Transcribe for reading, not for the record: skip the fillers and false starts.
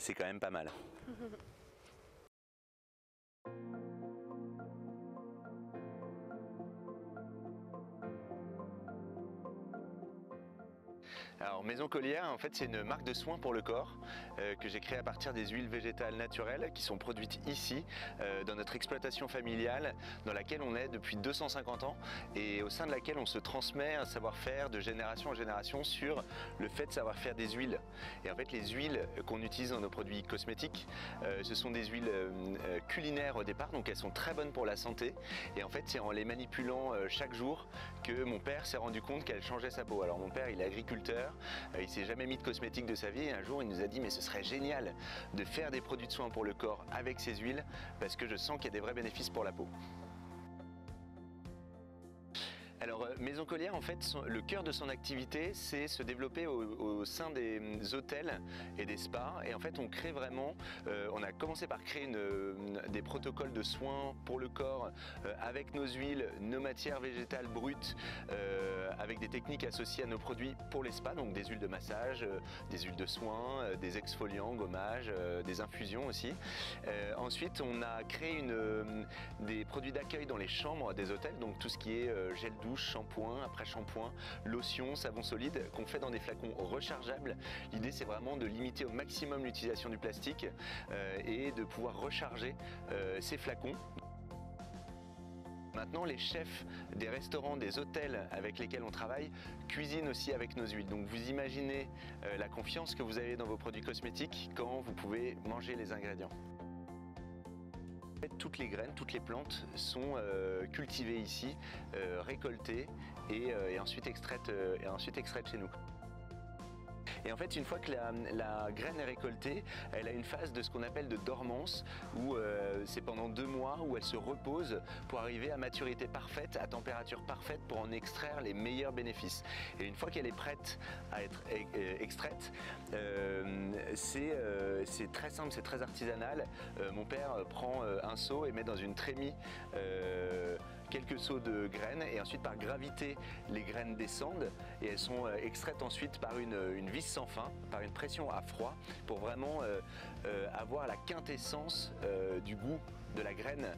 c'est quand même pas mal. Alors Maison Collière, en fait, c'est une marque de soins pour le corps que j'ai créée à partir des huiles végétales naturelles qui sont produites ici dans notre exploitation familiale dans laquelle on est depuis 250 ans et au sein de laquelle on se transmet un savoir-faire de génération en génération sur le fait de savoir faire des huiles. Et en fait, les huiles qu'on utilise dans nos produits cosmétiques, ce sont des huiles culinaires au départ, donc elles sont très bonnes pour la santé. Et en fait, c'est en les manipulant chaque jour que mon père s'est rendu compte qu'elle changeait sa peau. Alors mon père, il est agriculteur. Il s'est jamais mis de cosmétiques de sa vie et un jour il nous a dit mais ce serait génial de faire des produits de soins pour le corps avec ces huiles parce que je sens qu'il y a des vrais bénéfices pour la peau. Alors Maison Collière, en fait, le cœur de son activité, c'est se développer au sein des hôtels et des spas. Et en fait, on crée vraiment, on a commencé par créer des protocoles de soins pour le corps avec nos huiles, nos matières végétales brutes, avec des techniques associées à nos produits pour les spas, donc des huiles de massage, des huiles de soins, des exfoliants, gommages, des infusions aussi. Ensuite, on a créé des produits d'accueil dans les chambres des hôtels, donc tout ce qui est gel douche, shampoing, après-shampoing, lotion, savon solide qu'on fait dans des flacons rechargeables. L'idée c'est vraiment de limiter au maximum l'utilisation du plastique et de pouvoir recharger ces flacons. Maintenant, les chefs des restaurants, des hôtels avec lesquels on travaille cuisinent aussi avec nos huiles. Donc vous imaginez la confiance que vous avez dans vos produits cosmétiques quand vous pouvez manger les ingrédients. Toutes les graines, toutes les plantes sont cultivées ici, récoltées et ensuite extraites chez nous. Et en fait, une fois que la graine est récoltée, elle a une phase de ce qu'on appelle de dormance, où c'est pendant 2 mois où elle se repose pour arriver à maturité parfaite, à température parfaite pour en extraire les meilleurs bénéfices. Et une fois qu'elle est prête à être extraite, c'est très simple, c'est très artisanal. Mon père prend un seau et met dans une trémie quelques seaux de graines et ensuite par gravité les graines descendent et elles sont extraites ensuite par une vis sans fin, par une pression à froid pour vraiment avoir la quintessence du goût de la graine.